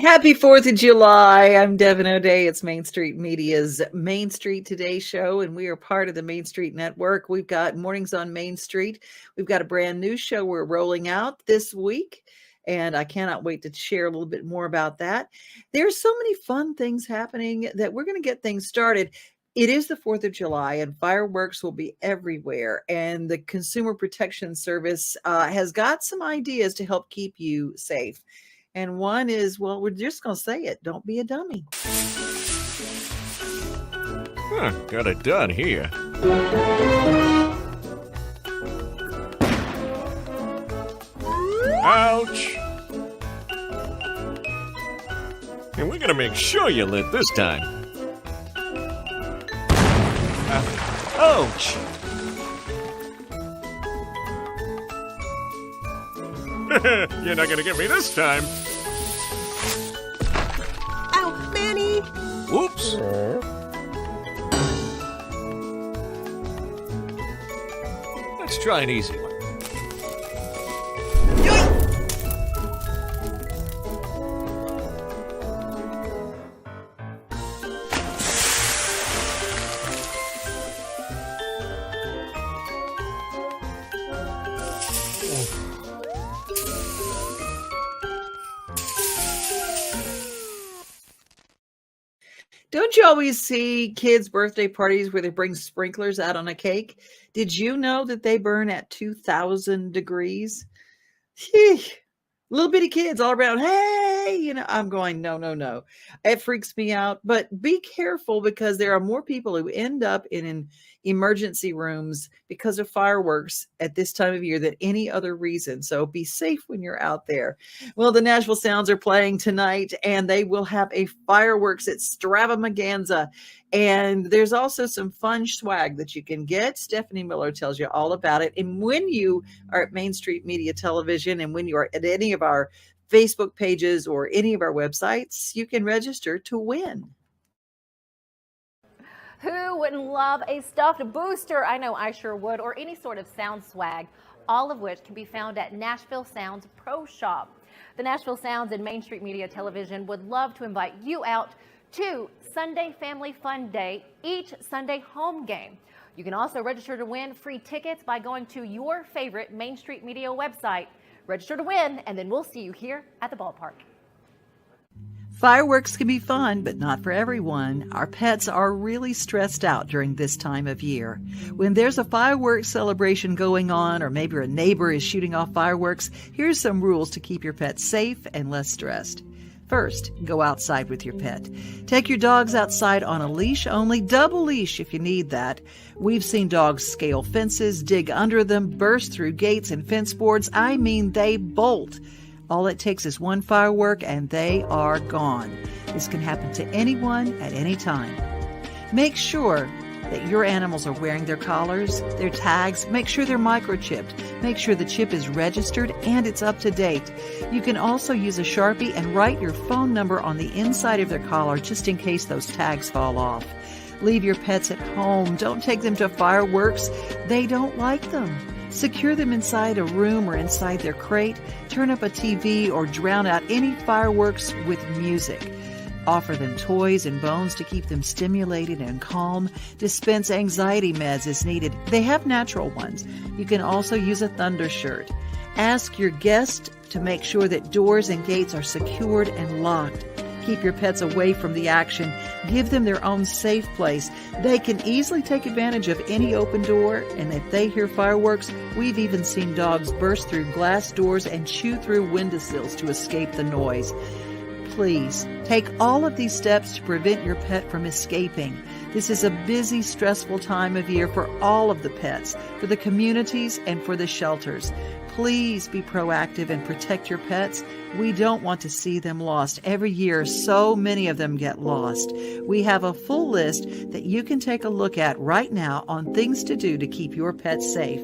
Happy 4th of July. I'm Devin O'Day. It's Main Street Media's Main Street Today show, and we are part of the Main Street Network. We've got Mornings on Main Street. We've got a brand new show we're rolling out this week, and I cannot wait to share a little bit more about that. There's so many fun things happening that we're going to get things started. It is the 4th of July, and fireworks will be everywhere. And the Consumer Protection Service has got some ideas to help keep you safe. And one is, well, we're just going to say it. Don't be a dummy. Got it done here. Ouch! And we're gonna make sure you lit this time. Ouch! You're not gonna get me this time. Ow, Manny! Whoops! Let's try an easy one. Don't you always see kids' birthday parties where they bring sprinklers out on a cake? Did you know that they burn at 2,000 degrees? Little bitty kids all around. Hey, I'm going, no. It freaks me out. But be careful, because there are more people who end up in emergency rooms because of fireworks at this time of year than any other reason. So be safe when you're out there. Well, the Nashville Sounds are playing tonight, and they will have a fireworks extravaganza. And there's also some fun swag that you can get. Stephanie Miller tells you all about it. And when you are at Main Street Media Television, and when you are at any of our Facebook pages or any of our websites, you can register to win. Who wouldn't love a stuffed booster? I know I sure would. Or any sort of sound swag, all of which can be found at Nashville Sounds Pro Shop. The Nashville Sounds and Main Street Media Television would love to invite you out to Sunday Family Fun Day, each Sunday home game. You can also register to win free tickets by going to your favorite Main Street Media website. Register to win, and then we'll see you here at the ballpark. Fireworks can be fun, but not for everyone. Our pets are really stressed out during this time of year. When there's a fireworks celebration going on, or maybe a neighbor is shooting off fireworks, here's some rules to keep your pet safe and less stressed. First, go outside with your pet. Take your dogs outside on a leash only, double leash if you need that. We've seen dogs scale fences, dig under them, burst through gates and fence boards. I mean, they bolt. All it takes is one firework and they are gone. This can happen to anyone at any time. Make sure that your animals are wearing their collars, their tags. Make sure they're microchipped. Make sure the chip is registered and it's up to date. You can also use a Sharpie and write your phone number on the inside of their collar just in case those tags fall off. Leave your pets at home. Don't take them to fireworks. They don't like them. Secure them inside a room or inside their crate. Turn up a TV or drown out any fireworks with music. Offer them toys and bones to keep them stimulated and calm. Dispense anxiety meds as needed. They have natural ones. You can also use a thunder shirt. Ask your guest to make sure that doors and gates are secured and locked. Keep your pets away from the action. Give them their own safe place. They can easily take advantage of any open door, and if they hear fireworks, we've even seen dogs burst through glass doors and chew through windowsills to escape the noise. Please take all of these steps to prevent your pet from escaping. This is a busy, stressful time of year for all of the pets, for the communities, and for the shelters. Please be proactive and protect your pets. We don't want to see them lost. Every year, so many of them get lost. We have a full list that you can take a look at right now on things to do to keep your pets safe.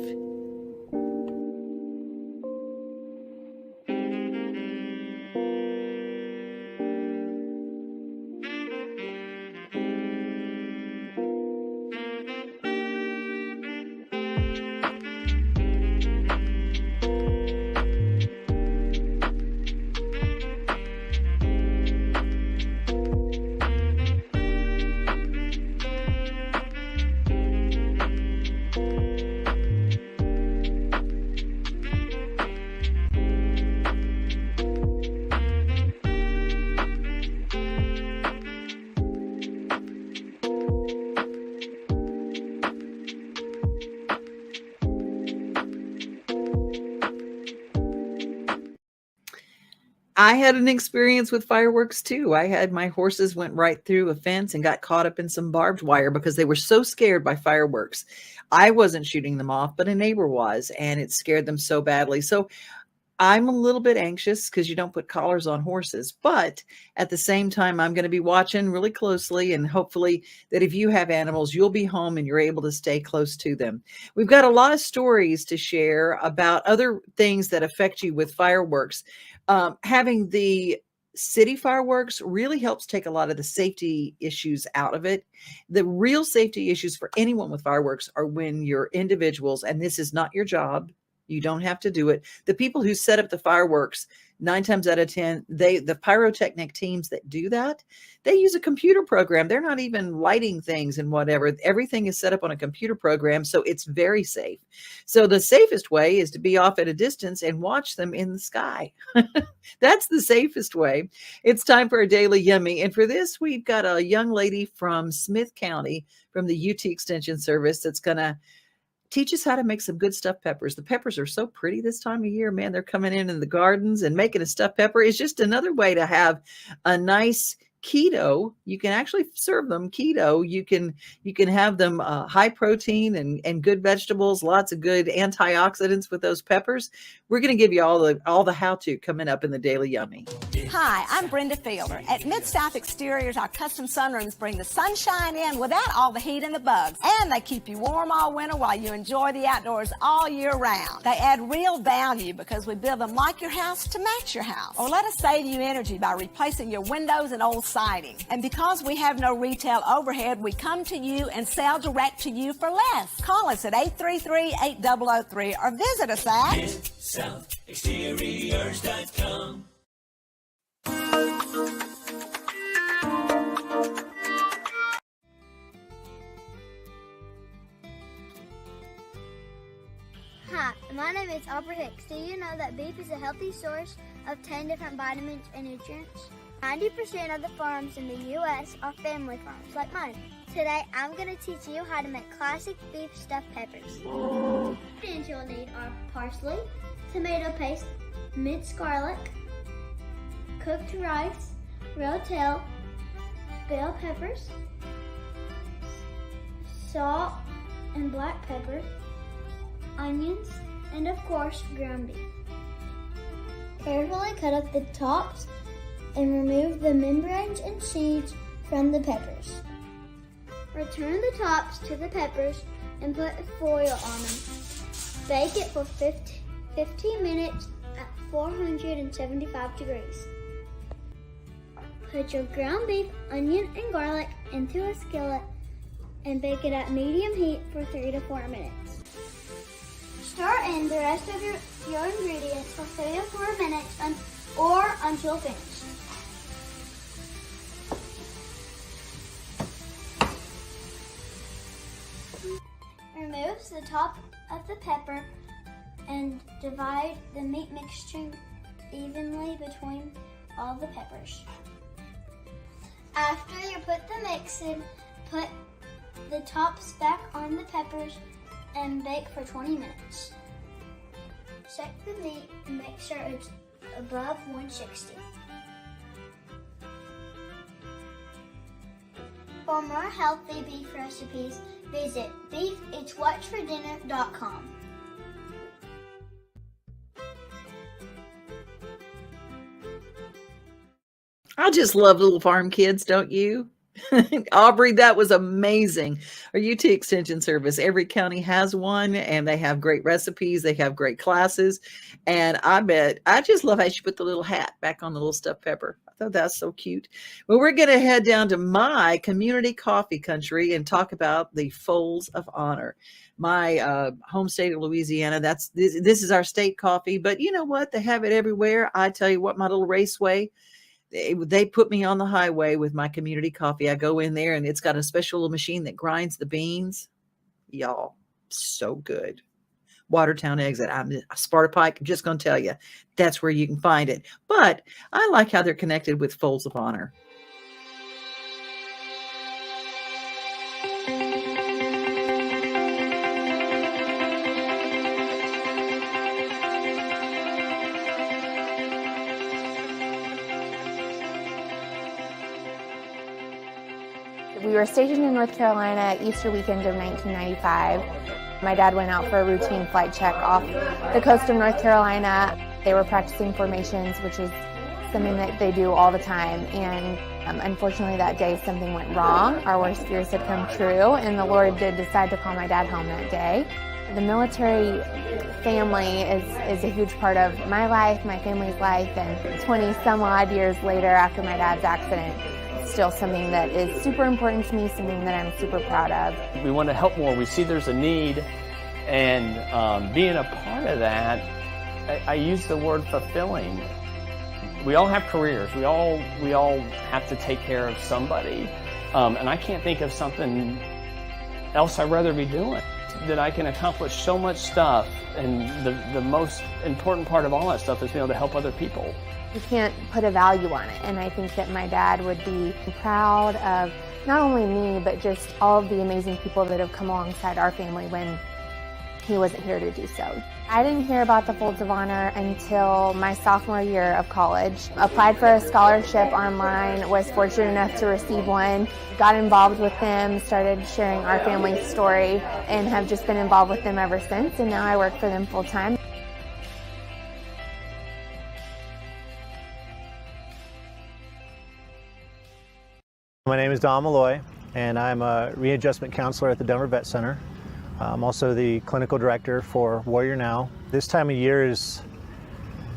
I had an experience with fireworks too. I had my horses went right through a fence and got caught up in some barbed wire because they were so scared by fireworks. I wasn't shooting them off, but a neighbor was, and it scared them so badly. So I'm a little bit anxious because you don't put collars on horses, but at the same time, I'm going to be watching really closely, and hopefully that if you have animals, you'll be home and you're able to stay close to them. We've got a lot of stories to share about other things that affect you with fireworks. Having the city fireworks really helps take a lot of the safety issues out of it. The real safety issues for anyone with fireworks are when you're individuals, and this is not your job. You don't have to do it. The people who set up the fireworks, 9 times out of 10, the pyrotechnic teams that do that, they use a computer program. They're not even lighting things and whatever. Everything is set up on a computer program, so it's very safe. So the safest way is to be off at a distance and watch them in the sky. That's the safest way. It's time for a Daily Yummy. And for this, we've got a young lady from Smith County from the UT Extension Service that's going to teach us how to make some good stuffed peppers. The peppers are so pretty this time of year, man. They're coming in the gardens, and making a stuffed pepper is just another way to have a nice keto. You can actually serve them keto. You can have them high protein and good vegetables, lots of good antioxidants with those peppers. We're going to give you all the how-to coming up in the Daily Yummy. Hi, I'm Brenda Fielder. At Mid-South Exteriors, our custom sunrooms bring the sunshine in without all the heat and the bugs. And they keep you warm all winter while you enjoy the outdoors all year round. They add real value because we build them like your house to match your house. Or let us save you energy by replacing your windows and old siding. And because we have no retail overhead, we come to you and sell direct to you for less. Call us at 833-8003 or visit us at MidSouthExteriors.com. Hi, my name is Aubrey Hicks. Do you know that beef is a healthy source of 10 different vitamins and nutrients? 90% of the farms in the U.S. are family farms like mine. Today, I'm going to teach you how to make classic beef stuffed peppers. Ingredients you'll need are parsley, tomato paste, minced garlic, cooked rice, rotel, bell peppers, salt and black pepper, onions, and of course, ground beef. Carefully cut up the tops and remove the membranes and seeds from the peppers. Return the tops to the peppers and put foil on them. Bake it for 15 minutes at 475 degrees. Put your ground beef, onion, and garlic into a skillet and bake it at medium heat for 3 to 4 minutes. Stir in the rest of your ingredients for 3 to 4 minutes or until finished. Remove the top of the pepper and divide the meat mixture evenly between all the peppers. After you put the mix in, put the tops back on the peppers and bake for 20 minutes. Check the meat and make sure it's above 160. For more healthy beef recipes, visit beefit'swhat'sfordinner.com. I just love little farm kids, don't you? Aubrey, that was amazing. Our UT Extension Service, every county has one, and they have great recipes. They have great classes. And I just love how she put the little hat back on the little stuffed pepper. I thought that's so cute. Well, we're going to head down to my community coffee country and talk about the Folds of Honor. My home state of Louisiana, this is our state coffee, but you know what? They have it everywhere. I tell you what, my little raceway, they put me on the highway with my community coffee. I go in there and it's got a special little machine that grinds the beans. Y'all, so good. Watertown exit. I'm Sparta Pike. I'm just going to tell you, that's where you can find it. But I like how they're connected with Folds of Honor. were stationed in North Carolina Easter weekend of 1995. My dad went out for a routine flight check off the coast of North Carolina. They were practicing formations, which is something that they do all the time. And unfortunately that day something went wrong. Our worst fears had come true, and the Lord did decide to call my dad home that day. The military family is a huge part of my life, my family's life, and 20 some odd years later after my dad's accident, it's still something that is super important to me, something that I'm super proud of. We want to help more. We see there's a need, and being a part of that, I use the word fulfilling. We all have careers. We all have to take care of somebody, and I can't think of something else I'd rather be doing. That I can accomplish so much stuff, and the most important part of all that stuff is being able to help other people. You can't put a value on it, and I think that my dad would be proud of not only me, but just all of the amazing people that have come alongside our family when he wasn't here to do so. I didn't hear about the Folds of Honor until my sophomore year of college. Applied for a scholarship online, was fortunate enough to receive one, got involved with them, started sharing our family's story, and have just been involved with them ever since, and now I work for them full time. My name is Don Malloy, and I'm a readjustment counselor at the Denver Vet Center. I'm also the clinical director for Warrior Now. This time of year is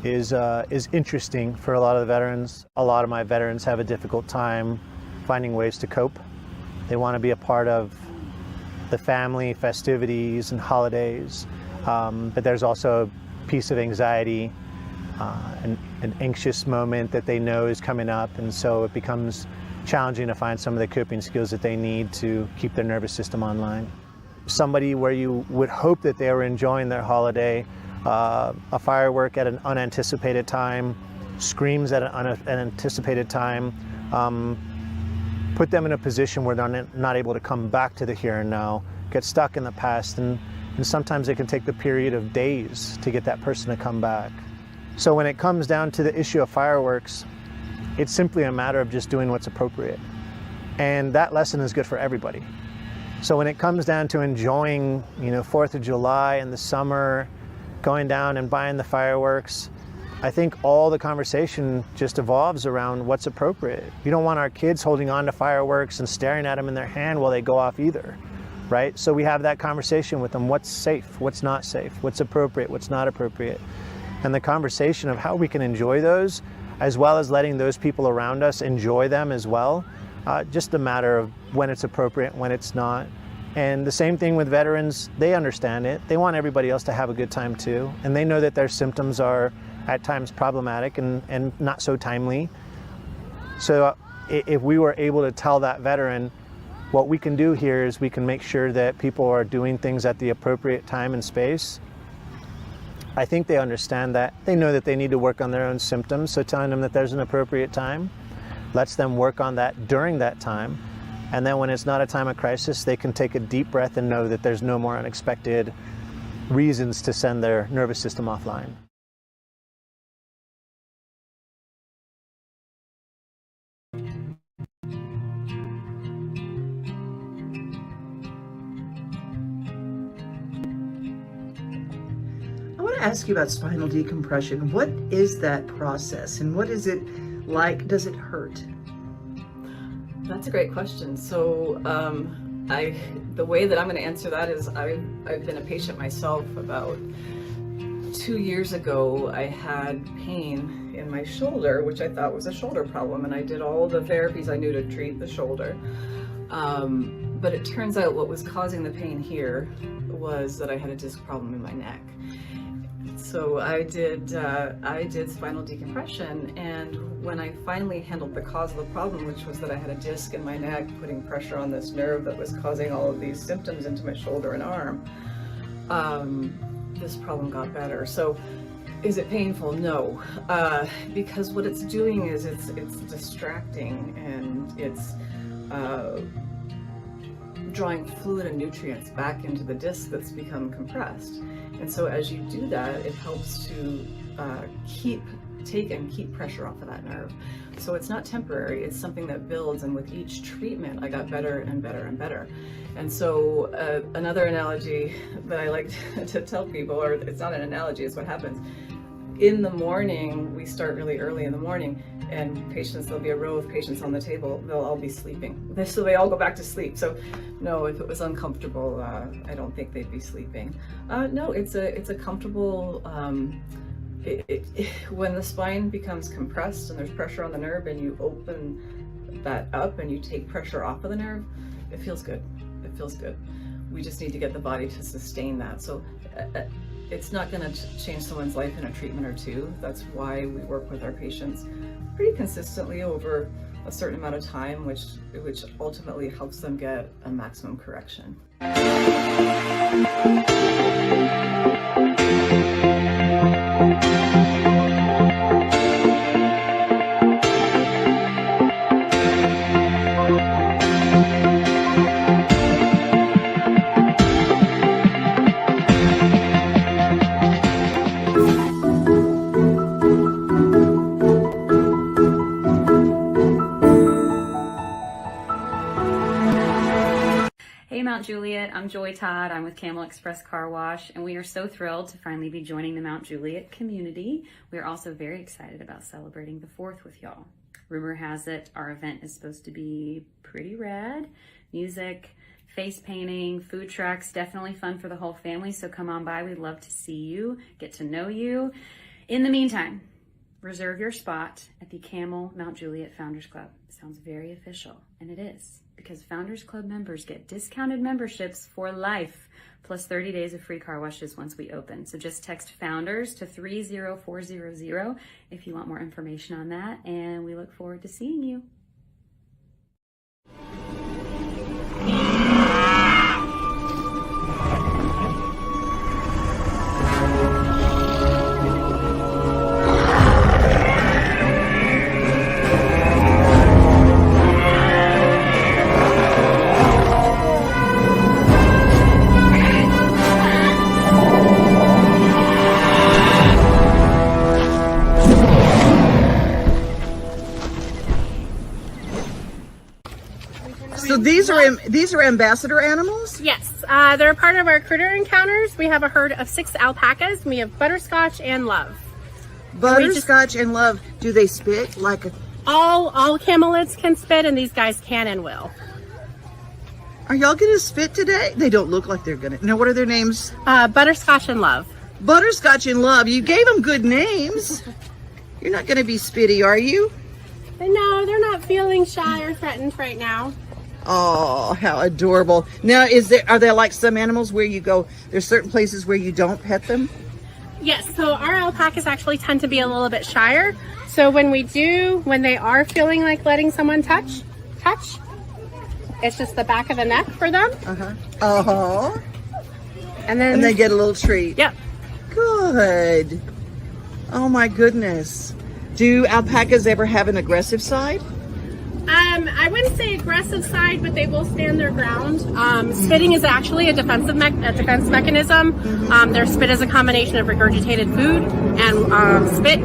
interesting for a lot of the veterans. A lot of my veterans have a difficult time finding ways to cope. They want to be a part of the family festivities and holidays, but there's also a piece of anxiety, an anxious moment that they know is coming up, and so it becomes challenging to find some of the coping skills that they need to keep their nervous system online. Somebody where you would hope that they were enjoying their holiday, a firework at an unanticipated time, screams at an unanticipated time, put them in a position where they're not able to come back to the here and now, get stuck in the past, and sometimes it can take the period of days to get that person to come back. So when it comes down to the issue of fireworks, it's simply a matter of just doing what's appropriate. And that lesson is good for everybody. So when it comes down to enjoying, 4th of July in the summer, going down and buying the fireworks, I think all the conversation just evolves around what's appropriate. You don't want our kids holding on to fireworks and staring at them in their hand while they go off either, right? So we have that conversation with them. What's safe? What's not safe? What's appropriate? What's not appropriate? And the conversation of how we can enjoy those, as well as letting those people around us enjoy them as well. Just a matter of when it's appropriate, when it's not. And the same thing with veterans, they understand it. They want everybody else to have a good time too. And they know that their symptoms are at times problematic and not so timely. So if we were able to tell that veteran, what we can do here is we can make sure that people are doing things at the appropriate time and space. I think they understand that. They know that they need to work on their own symptoms, so telling them that there's an appropriate time lets them work on that during that time. And then when it's not a time of crisis, they can take a deep breath and know that there's no more unexpected reasons to send their nervous system offline. I want to ask you about spinal decompression. What is that process and what is it like? Does it hurt? That's a great question. So the way that I'm going to answer that is I've been a patient myself. About 2 years ago, I had pain in my shoulder, which I thought was a shoulder problem, and I did all the therapies I knew to treat the shoulder. But it turns out what was causing the pain here was that I had a disc problem in my neck. So I did spinal decompression, and when I finally handled the cause of the problem, which was that I had a disc in my neck putting pressure on this nerve that was causing all of these symptoms into my shoulder and arm, this problem got better. So is it painful? No, because what it's doing is it's distracting, and it's drawing fluid and nutrients back into the disc that's become compressed. And so as you do that, it helps to keep take and keep pressure off of that nerve. So it's not temporary, it's something that builds, and with each treatment I got better and better and better. And so another analogy that I like to tell people, or it's not an analogy, it's what happens. In the morning, we start really early in the morning, and patients, there'll be a row of patients on the table, they'll all be sleeping. So they all go back to sleep. So no, if it was uncomfortable, I don't think they'd be sleeping. No, it's a comfortable, when the spine becomes compressed and there's pressure on the nerve and you open that up and you take pressure off of the nerve, it feels good. It feels good. We just need to get the body to sustain that. So it's not going to change someone's life in a treatment or two. That's why we work with our patients pretty consistently over a certain amount of time, which ultimately helps them get a maximum correction. Mount Juliet. I'm Joy Todd. I'm with Camel Express Car Wash, and we are so thrilled to finally be joining the Mount Juliet community. We are also very excited about celebrating the 4th with y'all. Rumor has it our event is supposed to be pretty rad. Music, face painting, food trucks, definitely fun for the whole family, so come on by. We'd love to see you, get to know you. In the meantime, reserve your spot at the Camel Mount Juliet Founders Club. Sounds very official, and it is, because Founders Club members get discounted memberships for life, plus 30 days of free car washes once we open. So just text Founders to 30400 if you want more information on that, and we look forward to seeing you. So these are ambassador animals? Yes, they're part of our critter encounters. We have a herd of 6 alpacas. We have Butterscotch and Love. Butterscotch and Love. Do they spit like a... All camelids can spit, and these guys can and will. Are y'all gonna spit today? They don't look like they're gonna. No, what are their names? Butterscotch and Love. Butterscotch and Love. You gave them good names. You're not gonna be spitty, are you? No, they're not feeling shy or threatened right now. Oh, how adorable. Now, are there like some animals where you go, there's certain places where you don't pet them? Yes, so our alpacas actually tend to be a little bit shyer. So when they are feeling like letting someone touch, it's just the back of the neck for them. And they get a little treat. Yep. Good. Oh my goodness. Do alpacas ever have an aggressive side? I wouldn't say aggressive side, but they will stand their ground. Spitting is actually a defense mechanism. Their spit is a combination of regurgitated food and spit.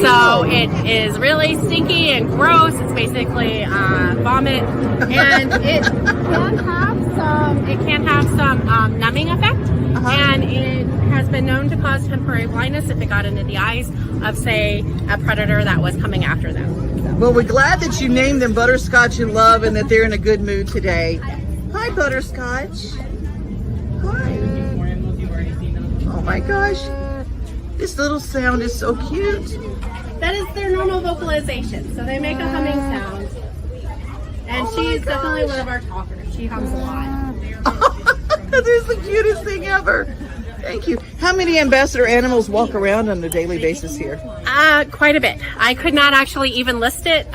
So it is really stinky and gross. It's basically vomit, and it can have some numbing effect. And it has been known to cause temporary blindness if it got into the eyes of, say, a predator that was coming after them. Well, we're glad that you named them Butterscotch and Love and that they're in a good mood today. Hi, Butterscotch. Hi. Oh my gosh. This little sound is so cute. That is their normal vocalization. So they make a humming sound. And she's definitely one of our talkers. She hums a lot. That is the cutest thing ever. Thank you. How many ambassador animals walk around on a daily basis here? Quite a bit. I could not actually even list it.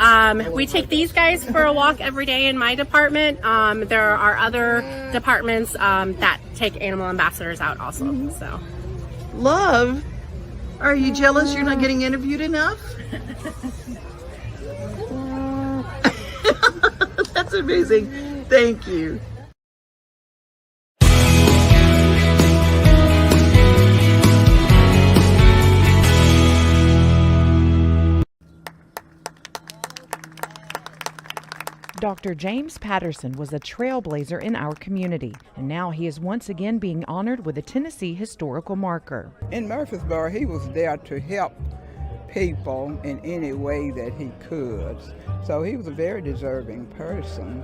We take these guys for a walk every day in my department. There are other departments that take animal ambassadors out also. So, Love, are you jealous you're not getting interviewed enough? That's amazing. Thank you. Dr. James Patterson was a trailblazer in our community, and now he is once again being honored with a Tennessee historical marker. In Murfreesboro, he was there to help people in any way that he could. So he was a very deserving person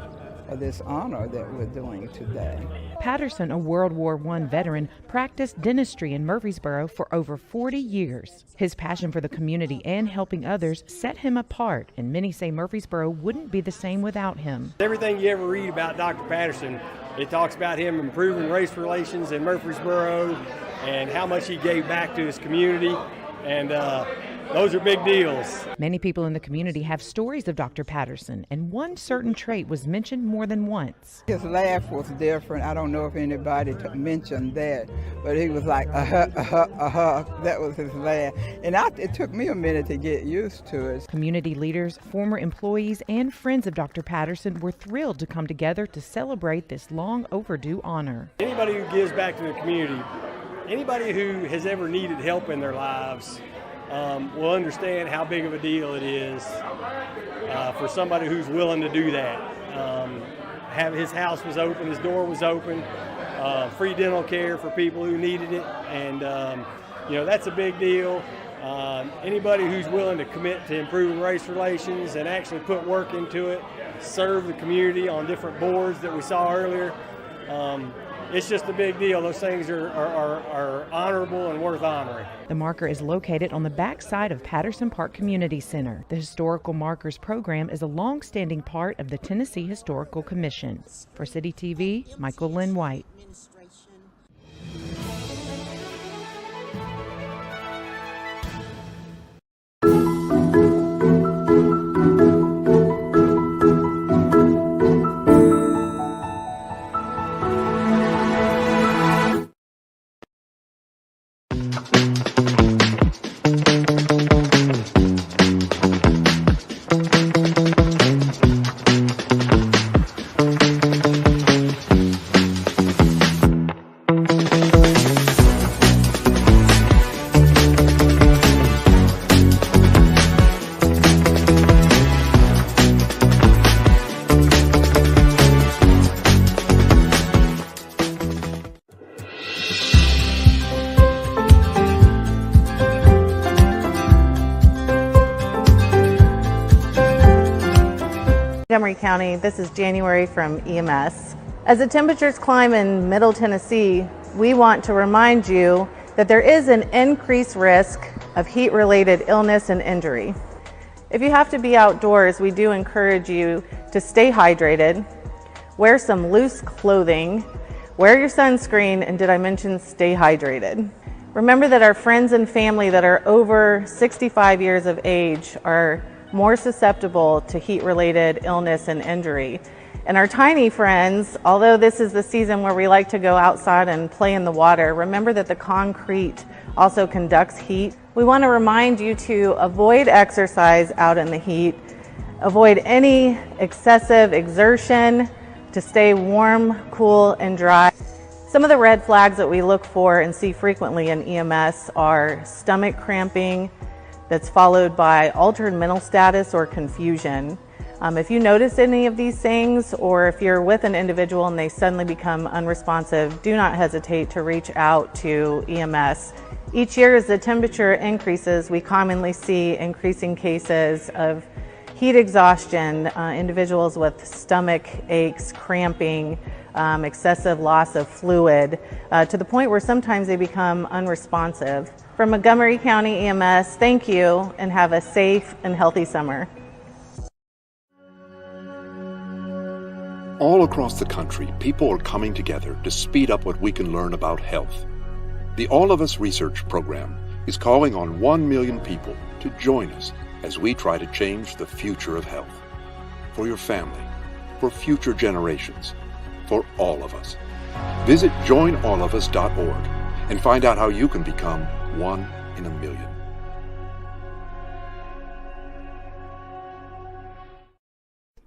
of this honor that we're doing today. Patterson, a World War I veteran, practiced dentistry in Murfreesboro for over 40 years. His passion for the community and helping others set him apart, and many say Murfreesboro wouldn't be the same without him. Everything you ever read about Dr. Patterson, it talks about him improving race relations in Murfreesboro and how much he gave back to his community, and those are big deals. Many people in the community have stories of Dr. Patterson, and one certain trait was mentioned more than once. His laugh was different. I don't know if anybody mentioned that, but he was like, that was his laugh. And it took me a minute to get used to it. Community leaders, former employees, and friends of Dr. Patterson were thrilled to come together to celebrate this long overdue honor. Anybody who gives back to the community, anybody who has ever needed help in their lives, will understand how big of a deal it is for somebody who's willing to do that. His house was open, his door was open, free dental care for people who needed it, and that's a big deal. Anybody who's willing to commit to improving race relations and actually put work into it, serve the community on different boards that we saw earlier, it's just a big deal. Those things are honorable and worth honoring. The marker is located on the back side of Patterson Park Community Center. The Historical Markers program is a long-standing part of the Tennessee Historical Commission. For City TV, Michael Lynn White. Maury County, this is January from EMS. As the temperatures climb in Middle Tennessee, we want to remind you that there is an increased risk of heat-related illness and injury. If you have to be outdoors, we do encourage you to stay hydrated, wear some loose clothing, wear your sunscreen, and did I mention stay hydrated? Remember that our friends and family that are over 65 years of age are more susceptible to heat-related illness and injury. And our tiny friends, although this is the season where we like to go outside and play in the water, remember that the concrete also conducts heat. We want to remind you to avoid exercise out in the heat, avoid any excessive exertion, to stay warm, cool, and dry. Some of the red flags that we look for and see frequently in EMS are stomach cramping, that's followed by altered mental status or confusion. If you notice any of these things, or if you're with an individual and they suddenly become unresponsive, do not hesitate to reach out to EMS. Each year as the temperature increases, we commonly see increasing cases of heat exhaustion, individuals with stomach aches, cramping, excessive loss of fluid, to the point where sometimes they become unresponsive. From Montgomery County EMS, thank you and have a safe and healthy summer. All across the country, people are coming together to speed up what we can learn about health. The All of Us Research Program is calling on 1 million people to join us as we try to change the future of health. For your family, for future generations, for all of us. Visit joinallofus.org and find out how you can become 1 in a million.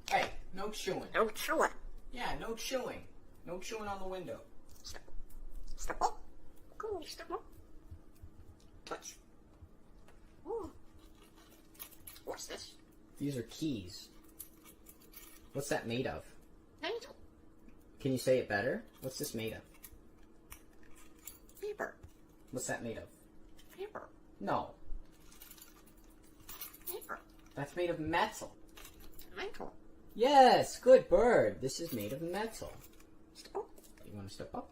Hey, no chewing. No chewing. Yeah, no chewing. No chewing on the window. Step. Step up. Go, step up. Touch. Ooh. What's this? These are keys. What's that made of? Can you say it better? What's this made of? Paper. What's that made of? Paper. No. Paper. That's made of metal. Metal. Yes, good bird. This is made of metal. Step up. You want to step up?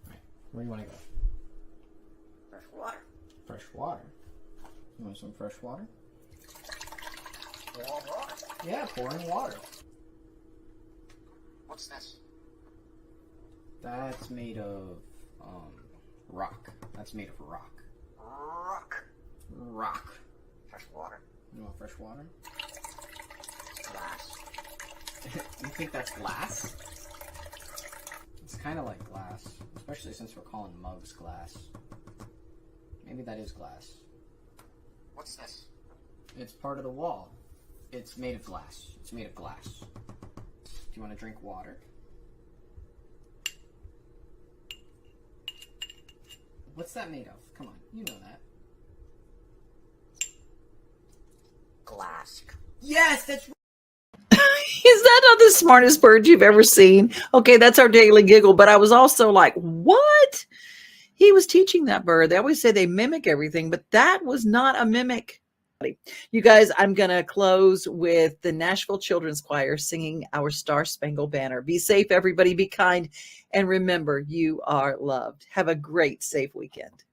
Alright, where do you want to go? Fresh water. Fresh water. You want some fresh water? Warm water. Yeah, pour in water. What's this? That's made of, rock. That's made of rock. Rock. Rock. Fresh water. You want fresh water? Glass. You think that's glass? It's kind of like glass, especially since we're calling mugs glass. Maybe that is glass. What's this? It's part of the wall. It's made of glass. It's made of glass. Do you want to drink water? What's that made of? Come on, you know that. Glass. Yes, that's Is that not the smartest bird you've ever seen? Okay, that's our daily giggle. But I was also like, what? He was teaching that bird. They always say they mimic everything, but that was not a mimic. You guys, I'm going to close with the Nashville Children's Choir singing our Star Spangled Banner. Be safe, everybody. Be kind. And remember, you are loved. Have a great, safe weekend.